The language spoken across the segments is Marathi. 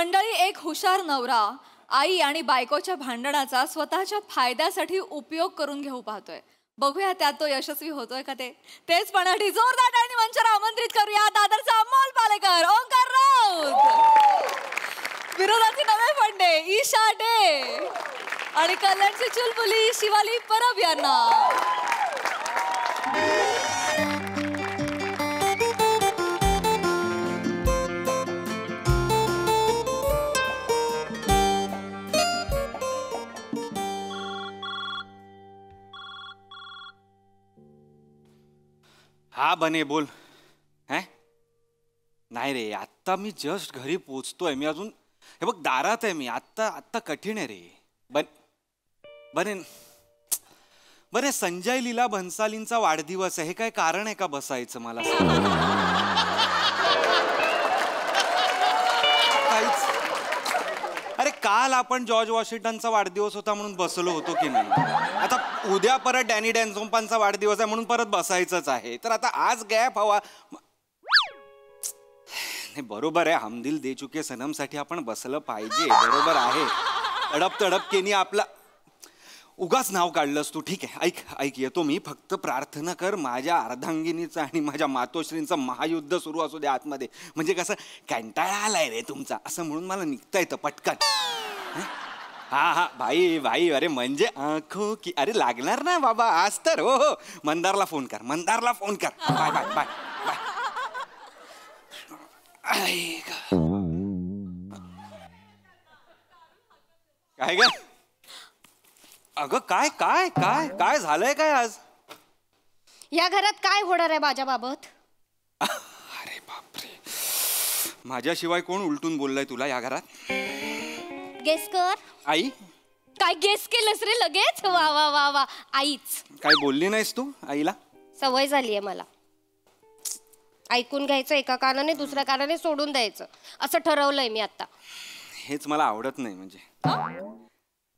मंडळी, एक हुशार नवरा आई आणि बायकोच्या भांडणाचा स्वतःच्या फायद्यासाठी उपयोग करून घेऊ पाहतोय. बघूया त्यात तो यशस्वी होतोय का तेच पाहण्यासाठी जोरदार टाळ्यांनी मंचावर आमंत्रित करूया दादरचा अमोल पालेकर, ओंकार राऊत, विरोधाचे नवे फंडे ईशा डे आणि कल्याणची चुलबुली शिवाली परब यांना. हा बने बोल. नाही रे, आत्ता मी जस्ट घरी पोचतोय. मी अजून हे बघ दारात आहे. मी आत्ता कठीण आहे रे. बरे संजय लीला भन्सालींचा वाढदिवस आहे. हे काय कारण आहे का बसायचं मला? काहीच. अरे काल आपण जॉर्ज वॉशिंग्टनचा वाढदिवस होता म्हणून बसलो होतो की नाही. आता उद्या परत डॅनी डॅन्झोम्पांचा वाढदिवस आहे म्हणून परत बसायचंच आहे. तर आता आज गॅप हवा. बरोबर आहे, हम दिल दे चुके सनम साठी आपण बसलं पाहिजे. बरोबर आहे. तडप तडप केनी आपला उगाच नाव काढलंस तू. ठीक आहे, ऐक येतो मी. फक्त प्रार्थना कर माझ्या अर्धांगिनीचं आणि माझ्या मातोश्रींचं महायुद्ध सुरू असू दे आतमध्ये. म्हणजे कसं कंटाळा आलाय रे तुमचा असं म्हणून मला निघता येतं पटकन. हा भाई भाई. अरे म्हणजे आंखो की अरे लागणार ना बाबा आज तर. हो मंदारला फोन कर. Bye bye bye bye. काय ग? अगं काय काय काय काय झालंय काय आज? या घरात काय होणार आहे माझ्या बाबत? अरे बापरे, माझ्याशिवाय कोण उलटून बोललाय तुला या घरात? गेस कर. आई? काय गेस केलंस रे लगेच? वा वा वा वा. आईच. काय बोलली नाहीस तू आईला? सवय झालीये मला. ऐकून घ्यायचं एका कानाने, दुसऱ्या कानाने सोडून द्यायचं असं ठरवलंय मी आता. हेच मला आवडत नाही. म्हणजे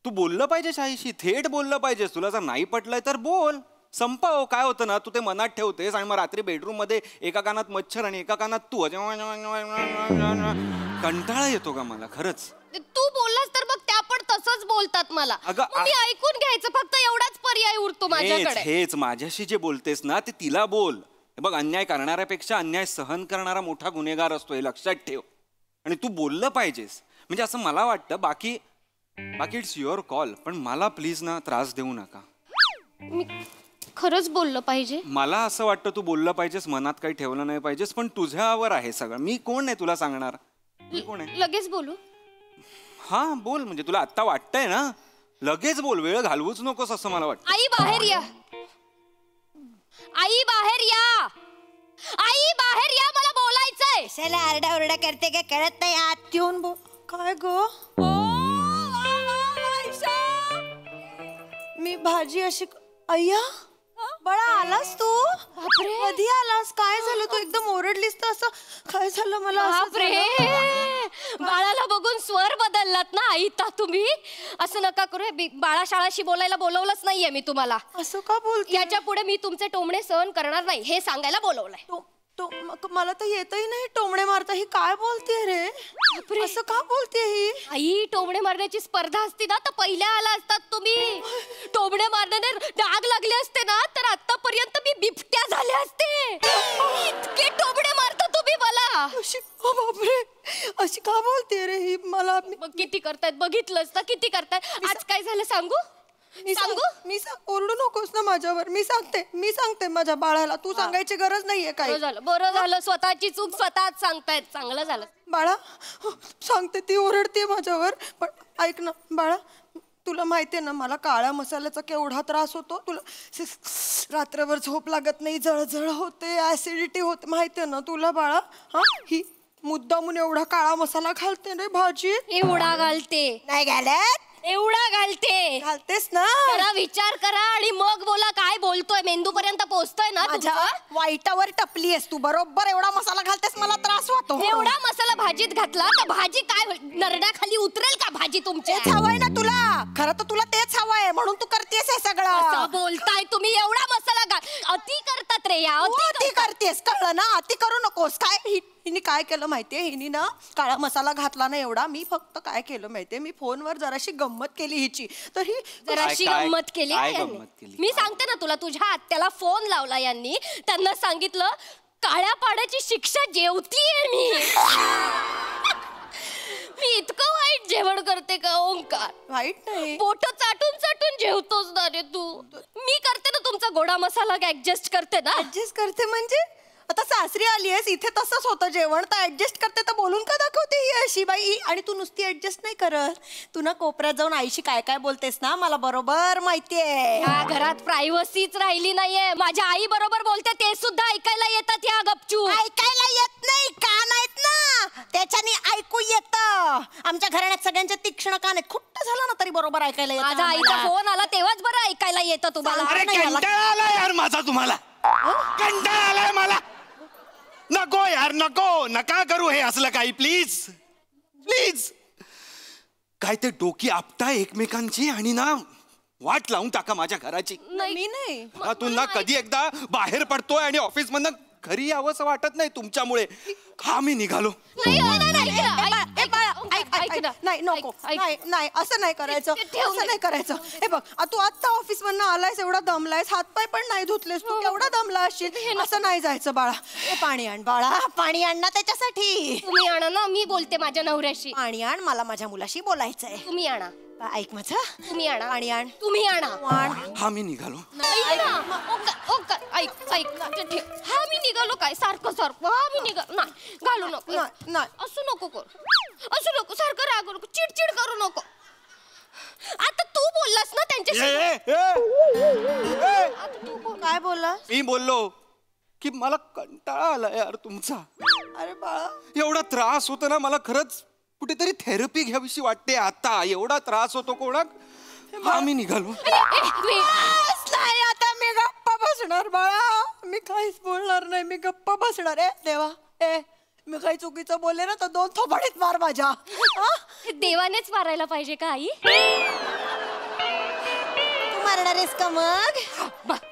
तू बोललं पाहिजेस आईशी, थेट बोललं पाहिजेस. तुला जर नाही पटलंय तर बोल, संपव. काय होतं ना, तू ते मनात ठेवतेस आणि मग रात्री बेडरूम मध्ये एका कानात मच्छर आणि एका कानात तू. कंटाळा येतो का मला खरंच? तू बोललास तर मग त्या पण तसंच बोलतात मला. मी ऐकून घ्यायचं, फक्त एवढाच पर्याय उरतो माझ्याकडे. हेच माझ्याशी जे बोलतेस ना ते तिला बोल. बघ, अन्याय करणाऱ्यापेक्षा अन्याय सहन करणारा मोठा गुन्हेगार असतो, हे लक्षात ठेव. आणि तू बोललं पाहिजेस. म्हणजे असं मला वाटतं. बाकी इट्स युअर कॉल. पण मला प्लीज ना त्रास देऊ नका. मी खरंच बोललं पाहिजे. मला असं वाटतं तू बोललं पाहिजेस, मनात काही ठेवलं नाही पाहिजेस. पण तुझ्यावर आहे सगळं. मी कोण आहे तुला सांगणार? मी कोण आहे? लगेच बोलू? हा बोल. म्हणजे तुला आत्ता वाटतंय ना, लगेच बोल. वेळ घालवूच नकोस असं मला वाटतं. आई बाहेर या. आई बाहेर या. आई बाहेर या, मला बोलायचंय. चला आरडाओरडा करते काय कळत नाही. आत येऊन बोल. काय ग? मी भाजी अशी. अय्या बळा, आलास तू? कधी आलास? काय झालं? तू एकदम ओरडलीस तर असं काय झालं? मला बाळाला बघून स्वर बदललात ना आई. तुम्ही असं नका करू. बाळा शाळाशी बोलायला बोलवलंच नाहीये मी तुम्हाला. असं का बोलते? याच्या पुढे मी तुमचे टोमणे सहन करणार नाही हे सांगायला बोलवलंय. मला तर येतही नाही टोमणे मारता. ही काय बोलते रे? असं का बोलते ही? आई, टोमणे मारण्याची स्पर्धा असती ना तर पहिल्या आला असतात तुम्ही. टोमणे मारण्याने डाग लागले असते ना तर आतापर्यंत मी बिबट्या झाले असते. इतके टोमणे मारता तुम्ही मला. बापरे, अशी का बोलते रे ही? मला किती करतायत बघितलंस ना, किती करतायत. आज काय झालं सांगू? मी ओरडू नकोस ना माझ्यावर. मी सांगते माझ्या बाळाला. तू सांगायची गरज नाहीये. काय बरं झालं. स्वतःची चूक स्वतःच सांगतायत. चांगलं झालं. बाळा सांगते, ती ओरडते माझ्यावर. पण ऐक ना बाळा, तुला माहितीये ना मला काळ्या मसाल्याचा केवढा त्रास होतो. तुला रात्रभर झोप लागत नाही, जळजळ होते, ऍसिडिटी होते, माहितीये ना तुला बाळा. हा, ही मुद्दामून एवढा काळा मसाला घालते रे भाजी. एवढा घालते? नाही घालत. एवढा घालते? घालतेस ना. जरा विचार करा आणि मग बोला. काय बोलतोय? मेंदू पर्यंत पोहोचतोय ना. माझ्या वाईटावर टपली आहेस तू. बरोबर एवढा मसाला घालतेस, मला त्रास होतो. एवढा मसाला मसाला भाजीत घातला तर भाजी काय होईल? नरड्याखाली उतरेल का भाजी तुमच्या? तेच हवंय ना तुला, खरं तर तुला तेच हवंय म्हणून तू करतेस हे असं सगळं. बोलताय तुम्ही, एवढा मसाला अति करतात रे या, तू अति अति करतेस, कळलं ना? अति करू नकोस. काय हिने काय केलं माहितीये, हिने ना काळा मसाला घातला ना एवढा. मी फक्त काय केलं माहितीये, मी फोनवर जराशी गंमत केली हिची, तर ही जराशी काय- गंमत केली काय आहे यांनी. गंमत केली? मी सांगते ना तुला, तुझ्या आत्याला फोन लावला यांनी, त्यांना सांगितलं काळ्या पाड्याची शिक्षा जेवतीये मी. मी इतकं वाईट जेवण करते का ओंकार? वाईट नाही. पोट चाटून चाटून जेवतोस ना रे तू. मी करते ना तुमचा गोडा मसाला ऍडजस्ट करते ना. ऍडजस्ट करते म्हणजे आता सासरी आली आहेस, इथे तसंच होतं जेवण, तर ऍडजस्ट करते तर बोलून का दाखवते ही अशी बाई? आणि तू नुसती ऍडजस्ट नाही करत, तू ना कोपऱ्यात जाऊन आईशी काय काय बोलतेस ना, मला बरोबर माहितीये. ह्या घरात प्रायव्हसीच राहिली नाहीये. माझ्या आई बरोबर बोलते ते सुद्धा ऐकायला येतात या गपचूप. ऐकायला येत नाही, कान आहेत ना, त्याच्याने ऐकू येतं. आमच्या घराण्यात सगळ्यांचे तीक्ष्ण कान आहेत, खुट्ट झालं ना तरी बरोबर ऐकायला येतं. माझा आईचा फोन आला तेव्हाच बरं ऐकायला येतं तुम्हाला. अरे कंटाळा आलाय यार माझा तुम्हाला, कंटाळा आलाय मला. नको यार, नको, नका करू हे असलं काही, प्लीज प्लीज. काय ते डोकी आपताय एकमेकांची आणि ना वाट लावून टाका माझ्या घराची. मी नाही. तू ना कधी एकदा बाहेर पडतोय आणि ऑफिस मधनं घरी यावंसं वाटत नाही तुमच्यामुळे. हा मी निघालो. नाही, नाही, नाही, ऐक ना, ऐक, ए बाळा, ऐक, ऐक, ऐक ना. नाही नको, ऐक. नाही नाही, असं नाही करायचं, ठेव असं नाही करायचं. हे बघ, तू आता ऑफिस मधनं आलायस, एवढा दमलायस, हातपाय पण नाही धुतलेस, तू केवढा दमला असशील. असं नाही जायचं बाळा. ए पाणी आण बाळा, पाणी आण ना त्याच्यासाठी. तुम्ही आणा ना, मी बोलते माझ्या नवऱ्याशी. पाणी आण, मला माझ्या मुलाशी बोलायचंय. तुम्ही आणा, ऐक माझं, तुम्ही आणा, पाणी आण, तुम्ही आणा. आण. हा मी निघालो. ऐक ना, ओंकार, ओंकार, ऐक, ऐक, ठेव. हा मी निघालो काय सारखं सारखं? हा मी निघालो, नाही घालू नको, नाही, नाही. असं नको कर, असं नको, सारखं रागू नको, चिडचिड करू नको. आता तू बोललास ना त्यांच्याशी. आता तू बोल. काय बोलला? मी बोललो की मला कंटाळा आला यार तुमचा. अरे बाळा, एवढा त्रास होतो ना, मला खरंच कुठेतरी थेरपी घ्यावीशी वाटते आता. एवढा त्रास होतो कोणाक. हा मी निघालो. बस नाही, आता मी गप्प बसणार बाळा, मी काहीच बोलणार नाही, मी गप्प बसणार आहे. देवा, मी काही चुकीचं बोलले ना तर 2 थोबाडीत मार माझ्या. देवानेच मारायला पाहिजे का आई? तू मारणार आहेस का मग?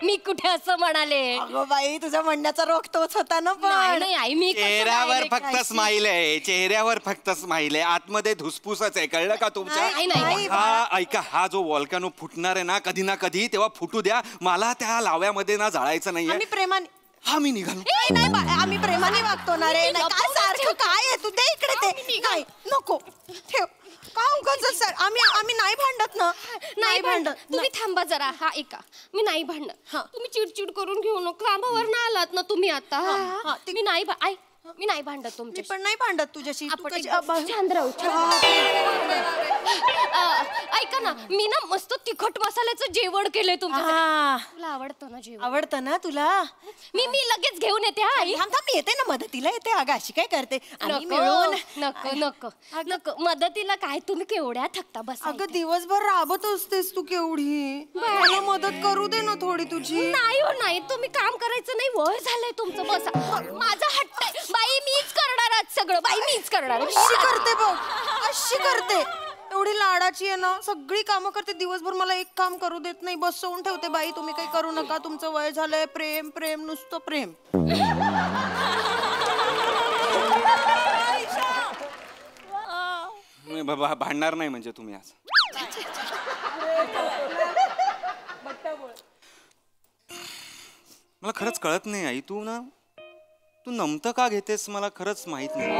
मी कुठे असं म्हणाले? अगं बाई, तुझ्या म्हणण्याचा रोख तोच होता ना. नाही पण नाही आई, मी कसं चेहऱ्यावर direct फक्त अशी- स्माईल आहे, चेहऱ्यावर फक्त स्माईल आहे, आतमध्ये धुसफुसच आहे, कळलं का तुमच्या? नाही, नाही. हा ऐका, हा जो वॉल्कॅनो फुटणार आहे ना कधी ना कधी, तेव्हा फुटू द्या. मला त्या लाव्यामध्ये ना जाळायचं नाहीये. आम्ही प्रेमाने, हा मी निघालो. नाही बाळा, आम्ही प्रेमाने वागतो ना रे. नाही काय सारखं काय आहे, तू दे इकडे ते. नाही नको, ठेव. का उगाच सर, आम्ही नाही भांडत ना. नाही भांडत. तुम्ही थांबा जरा. हा ऐका, मी नाही भांडत. हा. तुम्ही चिडचिड करून घेऊ नका. कामावर ना आलात ना तुम्ही आता. हा, मी नाही मी नाही भांडत मी तुमच्याशी. पण नाही भांडत तुझ्याशी. तू आपण कशी- एकदम छान राहू, ऐका ना, मी ना मस्त तिखट मसाल्याचं जेवण केलंय तुमच्यासाठी. हा. तुला आवडतं ना जेवण? आवडतं ना तुला? मी लगेच घेऊन येते. हा आई. थांब थांब, मी येते ना मदतीला, येते. अगं अशी काय करते, आम्ही नको मिळून. नको नको नको मदतीला काय, तुम्ही केवढ्या थकता बस. अगं दिवसभर राबत असतेस तू केवढी, मला मदत करू दे ना थोडी तुझी. नाही हो नाही, तुम्ही काम करायचं नाही, वय झालंय तुमचं. बसा, माझा हट्ट आहे. बाई मीच करणार आज सगळं, बाई मीच करणार. अशी करते बघ, अशी करते. एवढी लाडाची आहे ना, सगळी कामं करते, दिवसभर मला एक काम करू देत नाही, बसवून ठेवते. बाई तुम्ही काही करू नका, तुमचं वय झालंय, प्रेम प्रेम नुसतं प्रेम. मी भांडणार नाही म्हणजे तुम्ही आज. मला खरंच कळत नाही आई, तू नमतं का घेतेस मला खरंच माहित नाही.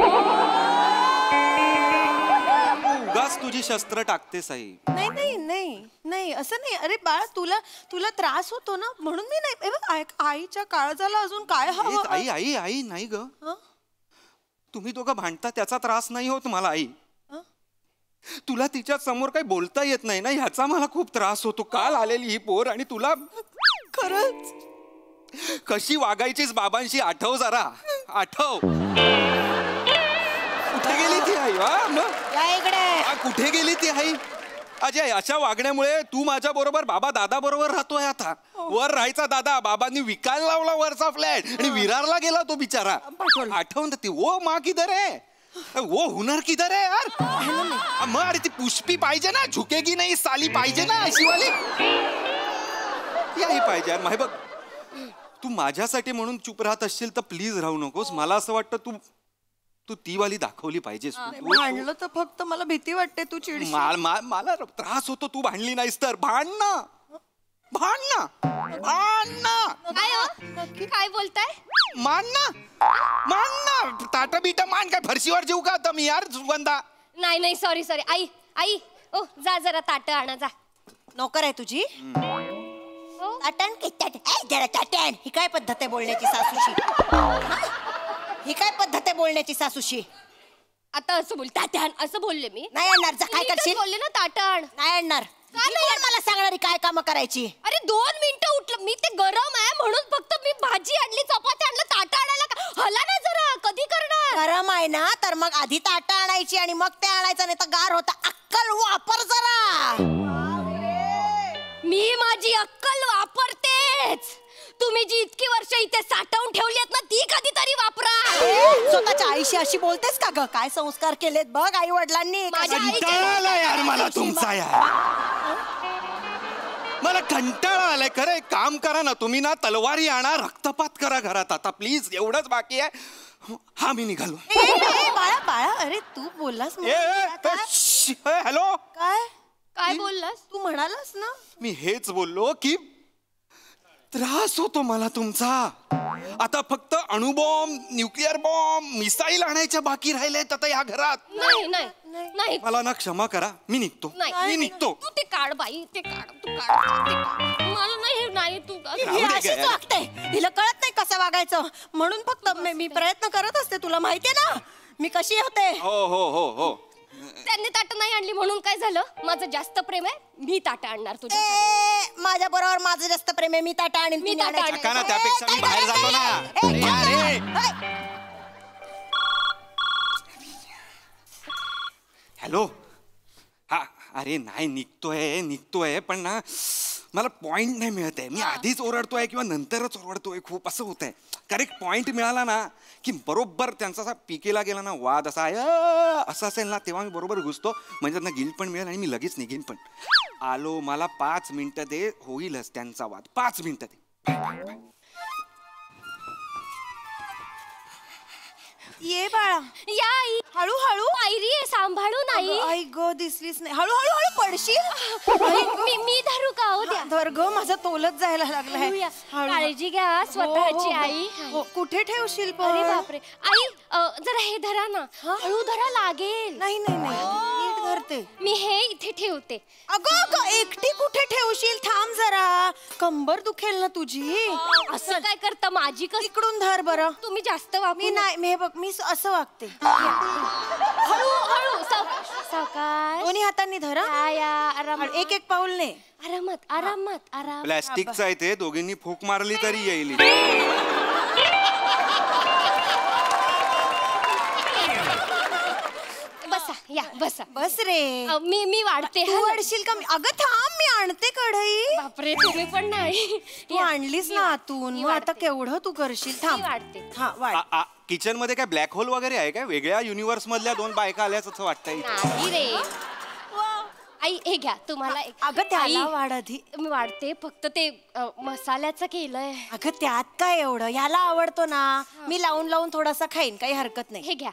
उगाच तुझी शस्त्र टाकतेस आई. नाही नाही नाही नाही, असं नाही. अरे बाळ, तुला त्रास होतो ना म्हणून मी नाही. आईच्या काळजाला अजून काय हवं? आई आई आई नाही ग, तुम्ही दोघं भांडता त्याचा त्रास नाही होत मला आई. तुला तिच्या समोर काही बोलता येत नाही ना, ह्याचा मला खूप त्रास होतो. काल आलेली ही पोर आणि तुला खरंच कशी वागायचीस बाबांशी आठव जरा, आठव. कुठे गेली ती आई? या इकडे. कुठे गेली ती आई? अजय, अशा वागण्यामुळे तू माझ्या बरोबर बाबा दादा बरोबर राहतोय आता. वर राहायचा दादा बाबांनी विकायला लावला वरचा फ्लॅट आणि विरारला गेला तो बिचारा. आठवण ती ओ माँ किधर है? वो हुनर किधर है यार? मग अरे ती पुष्पी पाहिजे ना, झुकेगी नाही साली पाहिजे ना अशी वाली. याही पाहिजे यार. माही बघ, तू माझ्यासाठी म्हणून चुप राहत असशील तर प्लीज राहू नकोस. मला असं वाटतं तू ती वाली दाखवली पाहिजेस. भांडलं तर फक्त मला भीती वाटते तू चिडशील. मला त्रास होतो तू भांडली नाहीस तर. भांड ना. काय हो? काय बोलताय? मान ना ताटा बिटा मान. काय फरशीवर जेऊ का आता मी यार सुगंधा? नाही सॉरी आई ओ जा जरा ताट आणा जा. नोकर आहे तुझी हो? ताटण की जरा ताटण. ही काय पद्धत आहे बोलण्याची सासूशी? ही काय पद्धत आहे बोलण्याची सासूशी? आता असं बोल ताटण असं बोलले मी. नाही आणणार. जा काय मी तर करशील? बोलले ना ताटण. नाही आणणार. का नाही कोण मला सांगणारी काय काम करायची? अरे 2 मिनिटं उठलं मी. ते गरम आहे म्हणून फक्त मी भाजी आणली, चपाती आणलं, ताट आणायला का हला ना जरा. कधी करणार? गरम आहे ना तर मग आधी ताट आणायची आणि मग ते आणायचं. नाही तर गार होता. अक्कल वापर जरा. मी माझी अक्कल वापरतेच. तुम्ही जी इतकी वर्ष इथे साठवून ठेवली आहेत ना ती कधीतरी वापरा. स्वतःच्या आईशी अशी बोलतेस का ग? काय संस्कार केलेत बघ आई वडिलांनी. माझ्या कंटाळा आलाय यार मला तुमचा यार. मला कंटाळा आलाय. खरं एक काम करा ना तुम्ही ना, तलवारी आणा, रक्तपात करा घरात आता प्लीज. एवढंच बाकी आहे. हा मी निघालो. बाळा अरे तू बोललास हॅलो. काय बोललास? तू म्हणालास ना मी हेच बोललो की त्रास होतो मला तुमचा. आता फक्त अणुबॉम्ब, न्यूक्लिअर बॉम्ब, मिसाईल आणायच्या बाकी राहिलेत आता या घरात. नाही मला ना क्षमा करा. मी निघतो. तू ते काढ बाई. ते काढ तू काढ. मला नाही तू ही अशीच वागते. हिला कळत नाही कसं वागायचं म्हणून फक्त मी प्रयत्न करत असते. तुला माहितीये ना मी कशी होते. हो. त्यांनी ताट नाही आणली म्हणून काय झालं? माझं जास्त प्रेम आहे. मी ताट आणणार तुझ्या. माझ्या बरोबर माझं जास्त प्रेम आहे. मी ताटा आणीन. मी ताटं आणीन. का ना त्यापेक्षा मी बाहेर जातो ना. हॅलो. हा अरे नाही निघतोय पण ना मला पॉइंट नाही मिळत आहे. मी आधीच ओरडतोय किंवा नंतरच ओरडतोय खूप असं होतंय. करेक्ट पॉइंट मिळाला ना की बरोबर त्यांचा असा पिकेला गेला ना वाद असा असं असेल ना तेव्हा मी बरोबर घुसतो. म्हणजे त्यांना गिल्ट पण मिळेल आणि मी लगेच निघेन पण. आलो. मला 5 मिनिटं दे. होईलच त्यांचा वाद. 5 मिनिटं दे. ये बाळा या आई. हळूहळू. पायरी आहे सांभाळून आई. आई ग दिसलीच नाही. हळूहळू पडशील. मी धरू का हो द्या. धर ग माझा तोलच जायला लागलाय. धरूया. हळू. काळजी घ्या स्वतःची आई. कुठे ठेवशील अरे बापरे. आई जरा हे धरा ना. हळू धरा लागेल. नाही नीट धरते. मी हे इथे ठेवते. अगं एकटी कुठे ठेवशील? थांब जरा. कंबर दुखेल ना तुझी. असं काय करता? माझी कस इकडून धर बरं. तुम्ही जास्त वापरू मी नाही मी बघ मी असं वागते. हळू सावकाश. दोन्ही हातांनी धर. या आरामात. एक पाऊल ने. आरामात. प्लॅस्टिकचं आहे ते. दोघींनी फूक मारली तरी येईल. बसा. बस रे. मी वाढते. तू वाढशील का? अगं थांब मी आणते कढई. बापरे तुम्ही पण नाही. तू आणलीस ना आतून. मग आता केवढं तू करशील? थांब. वाढते. हा वाढ. किचन मध्ये काय ब्लॅक होल वगैरे आहे काय? वेगळ्या युनिव्हर्स मधल्या 2 बायका आल्याच असं वाटतंय. नाही रे. आई हे घ्या तुम्हाला. अगं त्याला वाढ आधी. मी वाढते. फक्त ते मसाल्याचं केलंय. अगं त्यात काय एवढं? याला आवडतो ना. मी लावून थोडासा खाईन. काही हरकत नाही. हे घ्या.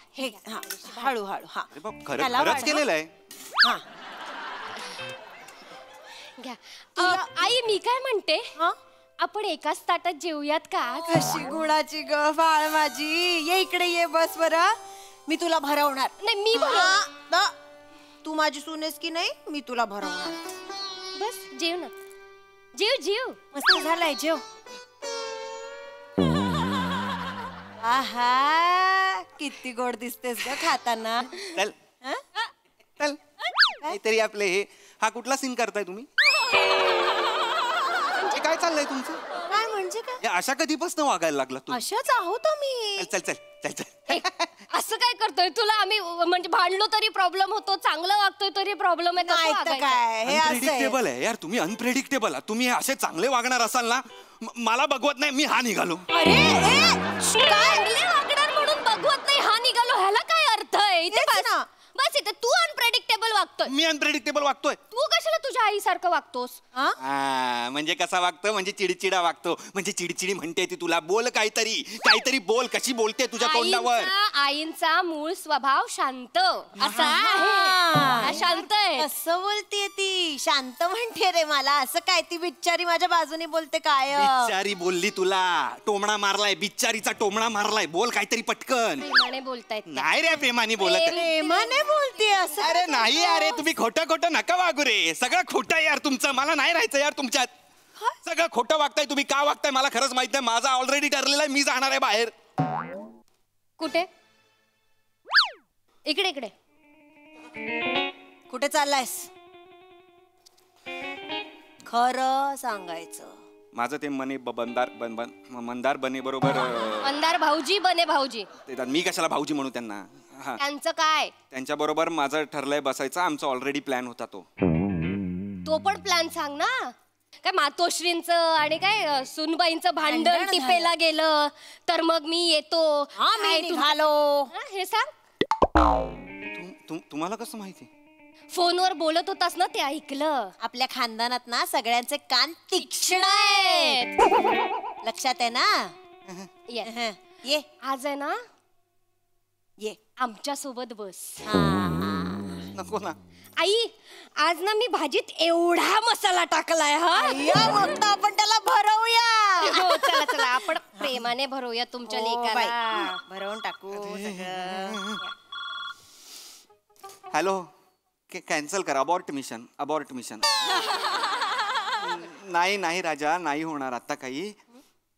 हा हळूहळू. हा अरे बाप, खरंच केलेलं आहे. हा घ्या. आई मी काय म्हणते, हा आपण एकाच ताटात जेवूयात का? कशी गुणाची ग बाळ माझी. ये इकडे ये. बस बरं. मी तुला भरवणार. नाही मी तू माझी सूनेस की नाही? मी तुला भरवणार. बस जेव ना. जेव. मस्त झालाय. जेव. आहा किती गोड दिसतेस ग खाताना. चल काहीतरी आपले हे. हा कुठला सीन करताय तुम्ही? काय चाललंय तुमचं? काय म्हणजे काय? अशा कधीपासून वागायला लागला तू? अशाच आहोत आम्ही. चल. असं काय करतोय? तुला आम्ही म्हणजे भांडलो तरी प्रॉब्लेम होतो, चांगलं वागतोय तरी प्रॉब्लेम आहे. नाही तर काय. हे अनप्रेडिक्टेबल आहे यार. तुम्ही अनप्रेडिक्टेबल आहात. तुम्ही असे चांगले वागणार असाल ना मला बघवत नाही. मी हा निघालो. अरे चांगले वागणार म्हणून बघवत नाही हा निघालो. ह्याला काय अर्थ आहे? वागतोय मी अनप्रेडिक्टेबल वागतोय. तू कशाला तुझ्या आईसारखं वागतोस म्हणजे कसा वागतो म्हणजे चिडचिडा वागतो म्हणजे चिडचिडी म्हणते ती तुला बोल काहीतरी बोल कशी बोलते तुझ्या तोंडावर. आईंचा मूळ स्वभाव शांत असा आहे. शांत आहे. असं बोलतीये ती शांत म्हणते रे मला. असं काय ती बिचारी माझ्या बाजूने बोलते काय बिचारी बोलली तुला. टोमणा मारलाय बिचारीचा टोमणा मारलाय. बोल काहीतरी पटकन. प्रेमाने बोलतायत नाही रे प्रेमाने बोलत. प्रेमाने बोलते असं. अरे नाही अरे तुम्ही खोटं नका वागू रे. सगळं खोटं यार तुमचं. मला नाही राहायचं यार तुमच्यात. सगळं खोटं वागताय तुम्ही. का वागताय मला खरंच माहित नाही. माझा ऑलरेडी ठरलेला आहे. मी जाणार आहे बाहेर. कुठे इकडे कुठे चाललायस खरं सांगायचं. माझं ते मंदार बने बरोबर. मंदार भाऊजी बने भाऊजी. मी कशाला भाऊजी म्हणू त्यांना. हा त्यांचं काय त्यांच्या बरोबर माझं ठरलंय बसायचं. आमचा ऑलरेडी प्लॅन होता तो पण प्लॅन सांग ना. काय मातोश्रींचं आणि काय सुनबाईंचं भांडण टिपेला गेलं तर मग मी येतो. आम्ही निघालो. हे सांग. तुम्हाला कसं माहिती. फोनवर बोलत होतास ना ते ऐकलं. आपल्या खानदानात ना सगळ्यांचे कान तीक्ष्ण आहेत. लक्षात आहे ना. ये. ये आज आहे ना ये आमच्या सोबत बस. नको ना. आई आज ना मी भाजीत एवढा मसाला टाकलाय. मग तर आपण त्याला भरवूया. हो चला आपण प्रेमाने भरवूया तुमच्या लेकाला. भरवून टाकू सगळं. हॅलो कॅन्सल कर. Abort mission. नाही राजा नाही होणार आता काही.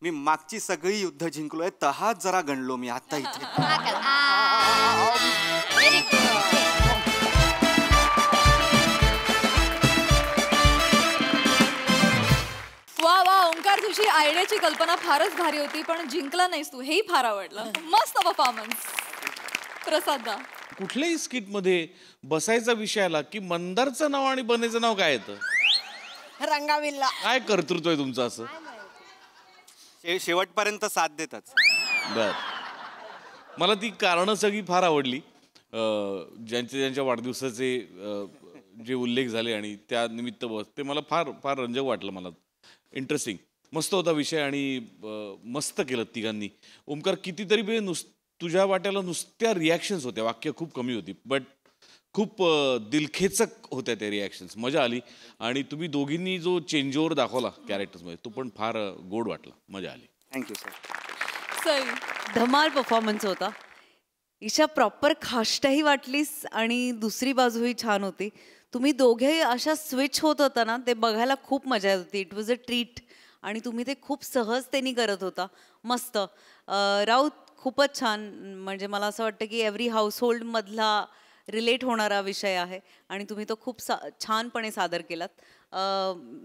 मी मागची सगळी युद्ध जिंकलोय. तहाच जरा गणलो मी आता इथे. Very good. वा ओंकार तुझी आयडियाची कल्पना फारच भारी होती पण जिंकला नाहीस तू. हेही फार आवडलं. मस्त परफॉर्मन्स. प्रसादा कुठल्याही स्किट मध्ये बसायचा विषय आला की मंदारचं नाव आणि बनेचं नाव काय येतं. रंगाविल्ला. काय कर्तृत्व आहे तुमचं असं. शेवटपर्यंत साथ देतात. बर मला ती कारणं सगळी फार आवडली. ज्यांच्या वाढदिवसाचे जे उल्लेख झाले आणि त्या निमित्त बस ते मला फार फार रंजक वाटलं. मला इंटरेस्टिंग मस्त होता विषय आणि मस्त केलं तिघांनी. ओमकार कितीतरी वेळ तुझ्या वाट्याला नुसत्या रिॲक्शन्स होत्या. वाक्य खूप कमी होती बट खूप दिलखेचक होत्या त्या रिॲक्शन्स. मजा आली आणि तुम्ही दोघींनी जो चेंज ओव्हर दाखवला कॅरेक्टर्समध्ये तो पण फार गोड वाटला. मजा आली. Thank you sir. सई धमाल परफॉर्मन्स होता. ईशा प्रॉपर खाष्टाही वाटलीस आणि दुसरी बाजूही छान होती. तुम्ही दोघेही अशा स्विच होत होता ना ते बघायला खूप मजा येत होती. इट वॉज अ ट्रीट आणि तुम्ही ते खूप सहजतेने करत होता. मस्त. राऊत खूपच छान. म्हणजे मला असं वाटतं की एव्हरी हाऊसहोल्डमधला रिलेट होणारा विषय आहे आणि तुम्ही तो खूप छानपणे सादर केलात.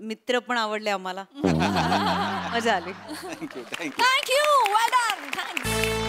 मित्र पण आवडले आम्हाला. मजा आली. थँक्यू. थँक्यू. वेल डन. थँक्स.